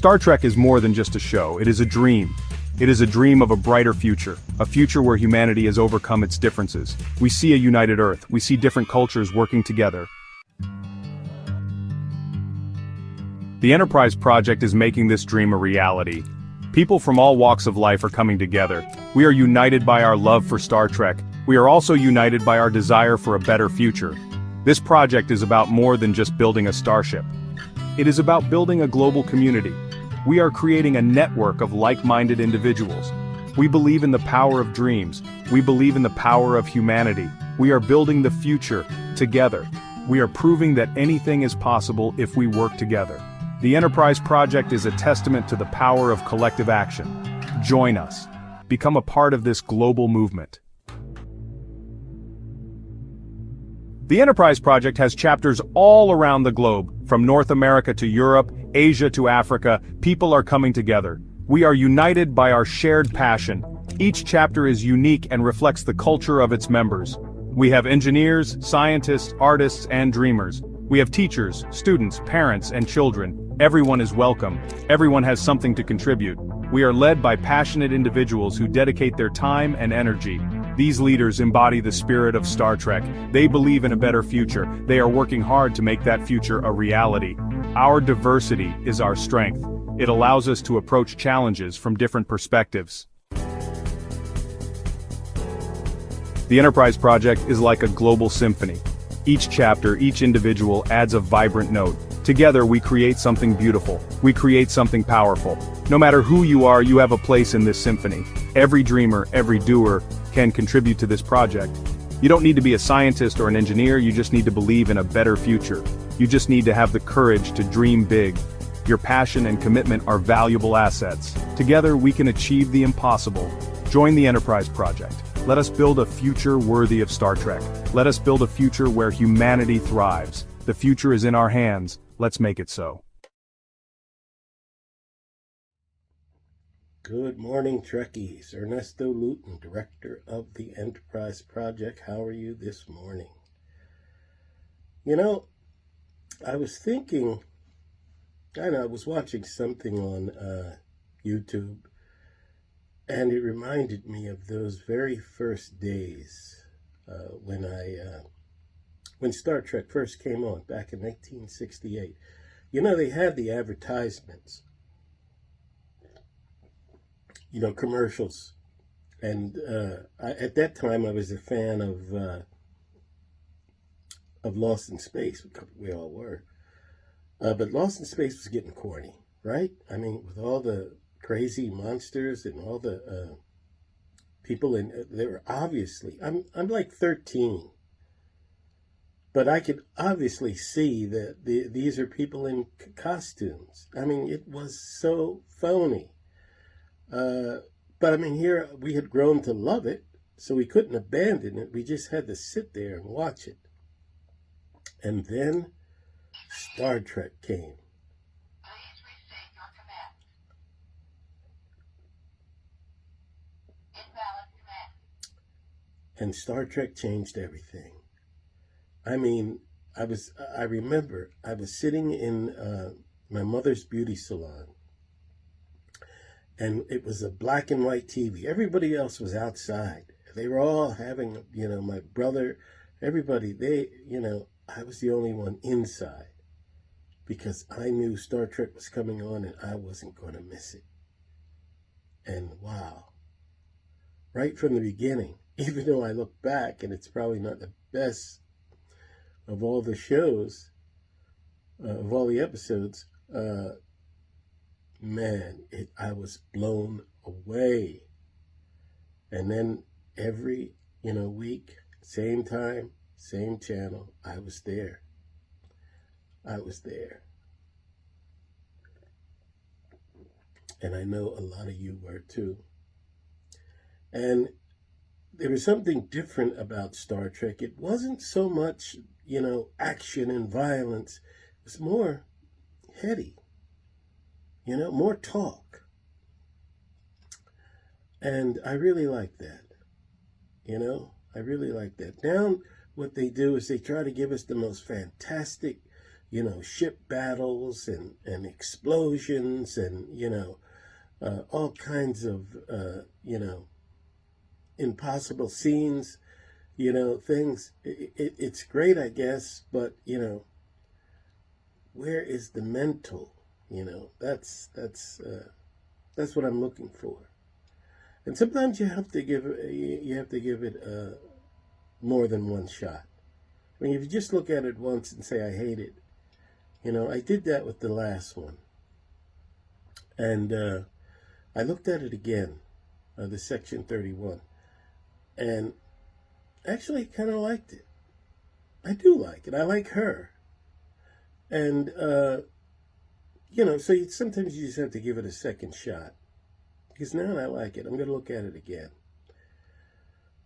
Star Trek is more than just a show, it is a dream. It is a dream of a brighter future, a future where humanity has overcome its differences. We see a united Earth, we see different cultures working together. The Enterprise project is making this dream a reality. People from all walks of life are coming together. We are united by our love for Star Trek. We are also united by our desire for a better future. This project is about more than just building a starship. It is about building a global community. We are creating a network of like-minded individuals. We believe in the power of dreams. We believe in the power of humanity. We are building the future together. We are proving that anything is possible if we work together. The Enterprise project is a testament to the power of collective action. Join us. Become a part of this global movement. The Enterprise project has chapters all around the globe, from North America to Europe, Asia to Africa. People are coming together. We are united by our shared passion. Each chapter is unique and reflects the culture of its members. We have engineers, scientists, artists, and dreamers. We have teachers, students, parents, and children. Everyone is welcome. Everyone has something to contribute. We are led by passionate individuals who dedicate their time and energy. These leaders embody the spirit of Star Trek. They believe in a better future. They are working hard to make that future a reality. Our diversity is our strength. It allows us to approach challenges from different perspectives. The Enterprise project is like a global symphony. Each chapter, each individual adds a vibrant note. Together we create something beautiful. We create something powerful. No matter who you are, you have a place in this symphony. Every dreamer, every doer, can contribute to this project. You don't need to be a scientist or an engineer, you just need to believe in a better future. You just need to have the courage to dream big. Your passion and commitment are valuable assets. Together we can achieve the impossible. Join the Enterprise project. Let us build a future worthy of Star Trek. Let us build a future where humanity thrives. The future is in our hands. Let's make it so. Good morning, Trekkies. Ernesto Luton, Director of the Enterprise Project. How are you this morning? You know, I was thinking, I was watching something on YouTube, and it reminded me of those very first days when Star Trek first came on back in 1968. You know, they had the advertisements, commercials. And at that time, I was a fan of Lost in Space. We all were. But Lost in Space was getting corny, right? I mean, with all the crazy monsters and all the people in, they were obviously, I'm like 13. But I could obviously see that these are people in costumes. I mean, it was so phony. But I mean, here we had grown to love it, so we couldn't abandon it. We just had to sit there and watch it. And then Star Trek came. Please restate your command. Invalid command. And Star Trek changed everything. I mean, I remember I was sitting in my mother's beauty salon, and it was a black and white TV. Everybody else was outside. They were all having, my brother, everybody, I was the only one inside because I knew Star Trek was coming on and I wasn't going to miss it. And wow, right from the beginning, even though I look back and it's probably not the best of all the shows, of all the episodes, I was blown away. And then every, week, same time, same channel, I was there. And I know a lot of you were too. And there was something different about Star Trek. It wasn't so much, action and violence. It was more heady, more talk. And I really like that. I really like that. Now, what they do is they try to give us the most fantastic, ship battles and explosions and, all kinds of, impossible scenes, things. It's great, I guess, but, where is the mental? That's what I'm looking for. And sometimes you have to give it more than one shot. I mean, if you just look at it once and say, I hate it, I did that with the last one. And I looked at it again, the Section 31, and actually kind of liked it. I do like it. I like her. And, so sometimes you just have to give it a second shot. Because now I like it. I'm going to look at it again.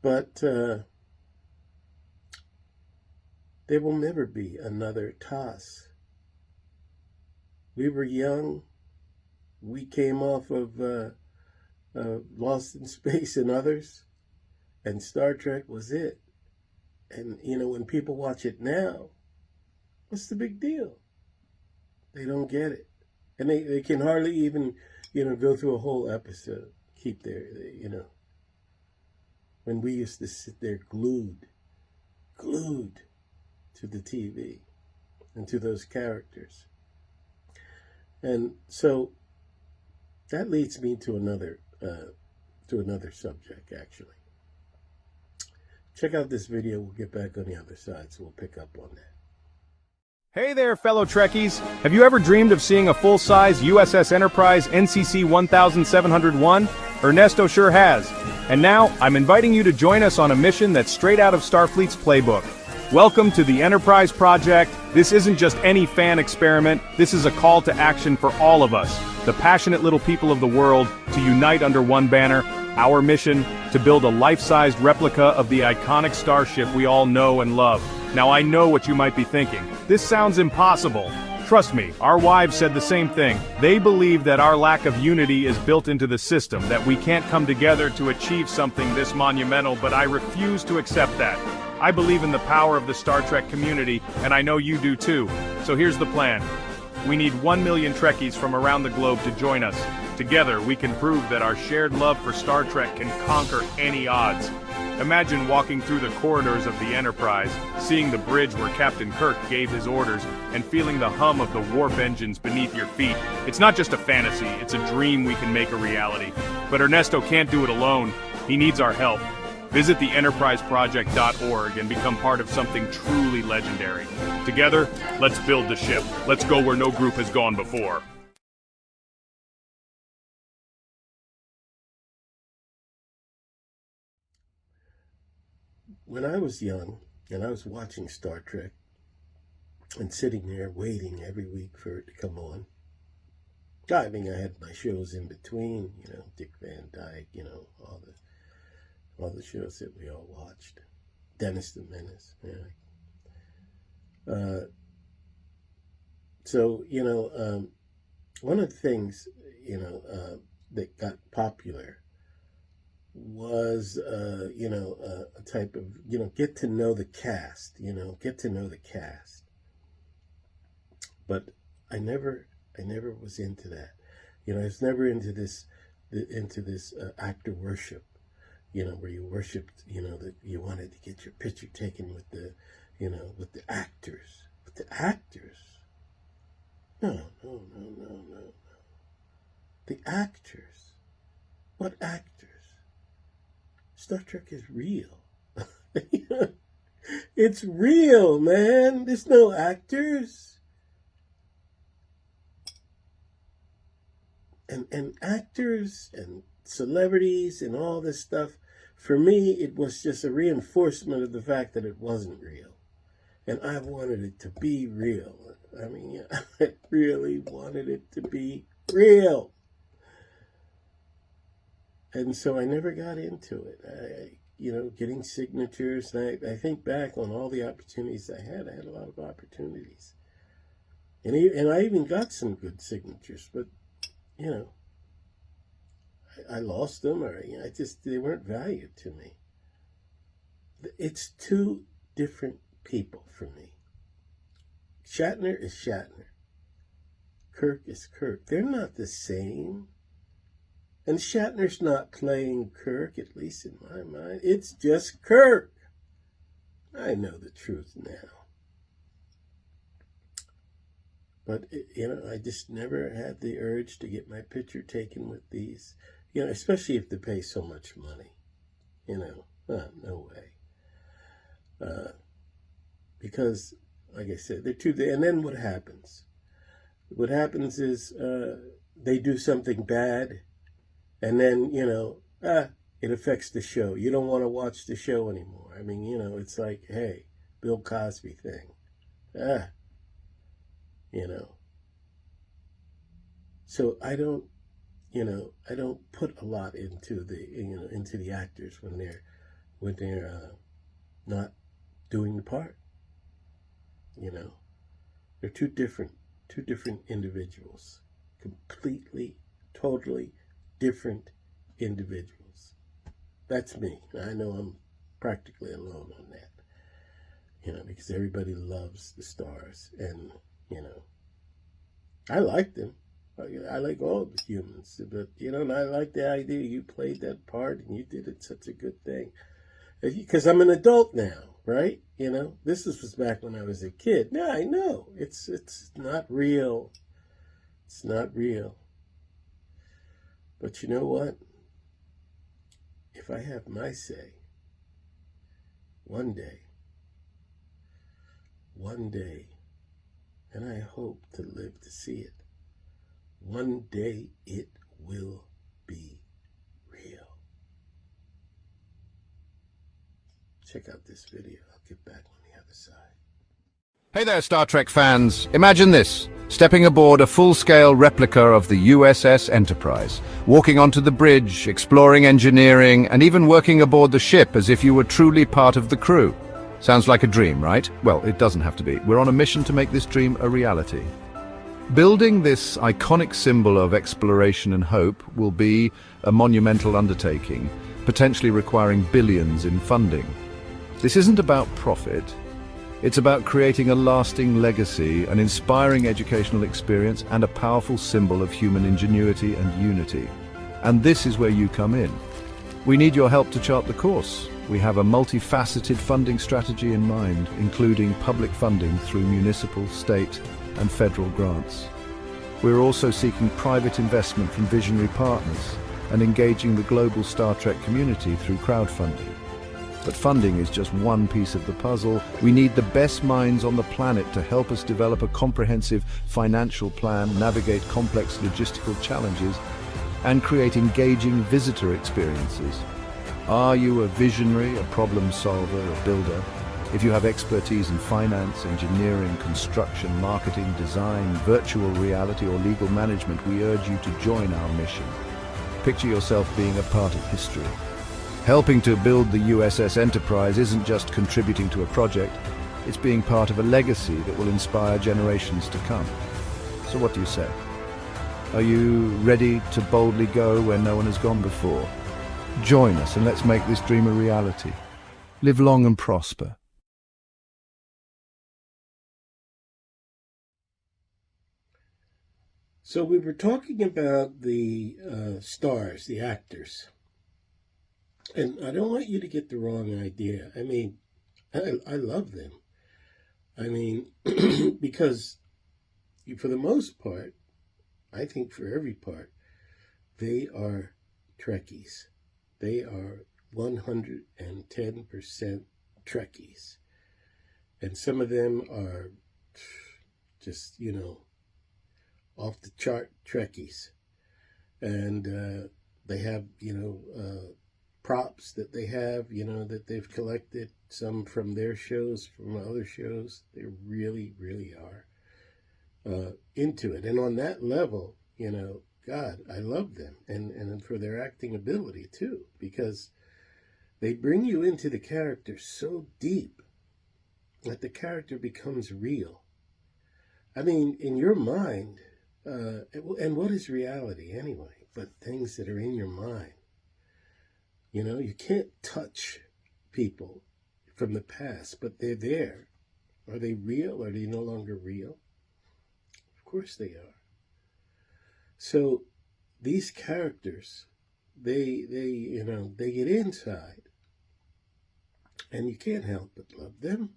But there will never be another TOS. We were young. We came off of Lost in Space and others. And Star Trek was it. And, when people watch it now, what's the big deal? They don't get it. And they can hardly even, go through a whole episode. Keep their, when we used to sit there glued to the TV and to those characters. And so that leads me to another subject, actually. Check out this video. We'll get back on the other side, so we'll pick up on that. Hey there, fellow Trekkies. Have you ever dreamed of seeing a full-size USS Enterprise NCC 1701? Ernesto sure has. And now, I'm inviting you to join us on a mission that's straight out of Starfleet's playbook. Welcome to the Enterprise Project. This isn't just any fan experiment. This is a call to action for all of us, the passionate little people of the world, to unite under one banner. Our mission, to build a life-sized replica of the iconic starship we all know and love. Now I know what you might be thinking. This sounds impossible. Trust me, our wives said the same thing. They believe that our lack of unity is built into the system, that we can't come together to achieve something this monumental, but I refuse to accept that. I believe in the power of the Star Trek community, and I know you do too. So here's the plan. We need 1 million Trekkies from around the globe to join us. Together, we can prove that our shared love for Star Trek can conquer any odds. Imagine walking through the corridors of the Enterprise, seeing the bridge where Captain Kirk gave his orders, and feeling the hum of the warp engines beneath your feet. It's not just a fantasy, it's a dream we can make a reality. But Ernesto can't do it alone. He needs our help. Visit theenterpriseproject.org and become part of something truly legendary. Together, let's build the ship. Let's go where no group has gone before. When I was young and I was watching Star Trek and sitting there waiting every week for it to come on, I mean, I had my shows in between, Dick Van Dyke, all the shows that we all watched. Dennis the Menace. So, one of the things, that got popular was, a type of, get to know the cast, But I never was into that. I was never into this actor worship, where you worshipped, that you wanted to get your picture taken with the, with the actors. With the actors. No. The actors. What actors? Star Trek is real. It's real, man. There's no actors. And actors and celebrities and all this stuff, for me, it was just a reinforcement of the fact that it wasn't real. And I wanted it to be real. I mean, I really wanted it to be real. And so I never got into it. Getting signatures. And I think back on all the opportunities I had a lot of opportunities. And I even got some good signatures, but, I lost them, or they weren't valued to me. It's two different people for me. Shatner is Shatner. Kirk is Kirk. They're not the same. And Shatner's not playing Kirk, at least in my mind. It's just Kirk. I know the truth now. But, I just never had the urge to get my picture taken with these. Especially if they pay so much money. No way. Because, like I said, they're too... And then what happens? What happens is they do something bad, and then, it affects the show. You don't want to watch the show anymore. I mean, it's like, hey, Bill Cosby thing. So I don't put a lot into the actors when they're not doing the part. They're two different individuals, completely, totally different individuals. That's me. I know I'm practically alone on that, because everybody loves the stars, and I like them. I like all the humans, but and I like the idea you played that part and you did it such a good thing. Because I'm an adult now, right? This was back when I was a kid. Yeah, I know. It's not real. It's not real. But you know what? If I have my say, one day, and I hope to live to see it, one day it will be real. Check out this video. I'll get back on the other side. Hey there, Star Trek fans. Imagine this, stepping aboard a full-scale replica of the USS Enterprise, walking onto the bridge, exploring engineering, and even working aboard the ship as if you were truly part of the crew. Sounds like a dream, right? Well, it doesn't have to be. We're on a mission to make this dream a reality. Building this iconic symbol of exploration and hope will be a monumental undertaking, potentially requiring billions in funding. This isn't about profit. It's about creating a lasting legacy, an inspiring educational experience, and a powerful symbol of human ingenuity and unity. And this is where you come in. We need your help to chart the course. We have a multifaceted funding strategy in mind, including public funding through municipal, state, and federal grants. We're also seeking private investment from visionary partners and engaging the global Star Trek community through crowdfunding. But funding is just one piece of the puzzle. We need the best minds on the planet to help us develop a comprehensive financial plan, navigate complex logistical challenges, and create engaging visitor experiences. Are you a visionary, a problem solver, a builder? If you have expertise in finance, engineering, construction, marketing, design, virtual reality, or legal management, we urge you to join our mission. Picture yourself being a part of history. Helping to build the USS Enterprise isn't just contributing to a project, it's being part of a legacy that will inspire generations to come. So what do you say? Are you ready to boldly go where no one has gone before? Join us and let's make this dream a reality. Live long and prosper. So we were talking about the stars, the actors. And I don't want you to get the wrong idea. I mean, I love them. I mean, because for the most part, I think for every part, they are Trekkies. They are 110% Trekkies. And some of them are just, off the chart Trekkies. And they have, props that they have, that they've collected, some from their shows, from other shows. They really, really are into it. And on that level, God, I love them. And for their acting ability, too, because they bring you into the character so deep that the character becomes real. I mean, in your mind, and what is reality anyway, but things that are in your mind. You can't touch people from the past, but they're there. Are they real? Are they no longer real? Of course they are. So these characters, they get inside, and you can't help but love them,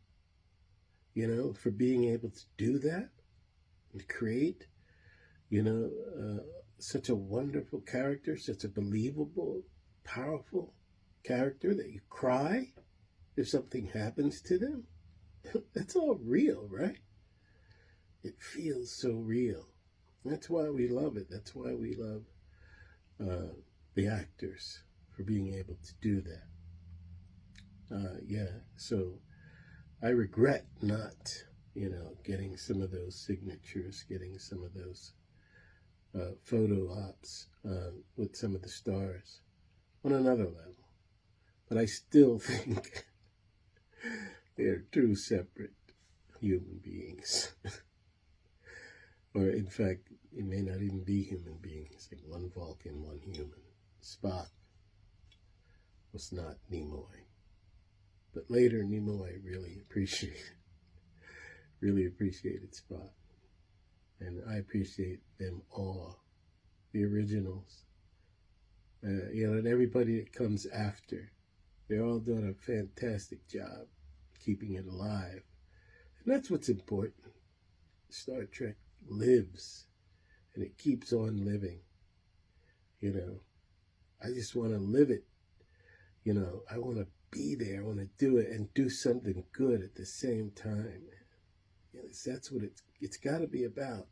for being able to do that and create, such a wonderful character, such a believable, powerful character that you cry if something happens to them. That's all real, right? It feels so real. That's why we love it. That's why we love the actors for being able to do that. So I regret not, getting some of those signatures, getting some of those photo ops with some of the stars on another level. But I still think they're two separate human beings. Or in fact, it may not even be human beings, like one Vulcan, one human. Spock was not Nimoy. But later, Nimoy really appreciated Spock. And I appreciate them all, the originals, and everybody that comes after. They're all doing a fantastic job keeping it alive. And that's what's important. Star Trek lives, and it keeps on living. I just want to live it. I want to be there. I want to do it and do something good at the same time. That's what it's got to be about.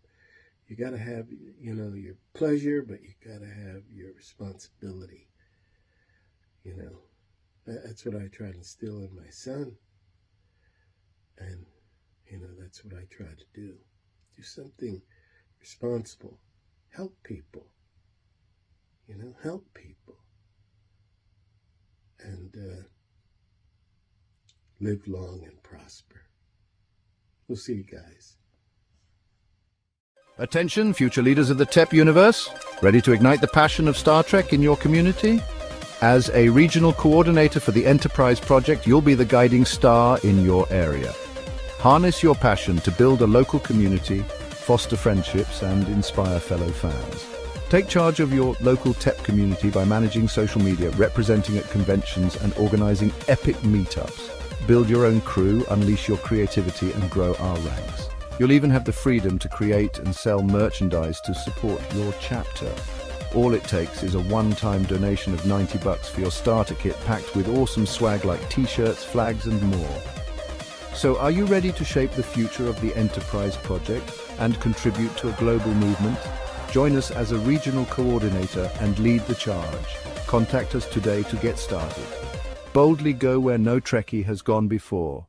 You got to have, your pleasure, but you got to have your responsibility. That's what I try to instill in my son. And, that's what I try to do. Do something responsible. Help people. Help people. And live long and prosper. We'll see you guys. Attention, future leaders of the TEP universe. Ready to ignite the passion of Star Trek in your community? As a regional coordinator for the Enterprise project, you'll be the guiding star in your area. Harness your passion to build a local community, foster friendships, and inspire fellow fans. Take charge of your local TEP community by managing social media, representing at conventions, and organizing epic meetups. Build your own crew, unleash your creativity, and grow our ranks. You'll even have the freedom to create and sell merchandise to support your chapter. All it takes is a one-time donation of $90 for your starter kit packed with awesome swag like t-shirts, flags, and more. So are you ready to shape the future of the Enterprise project and contribute to a global movement? Join us as a regional coordinator and lead the charge. Contact us today to get started. Boldly go where no Trekkie has gone before.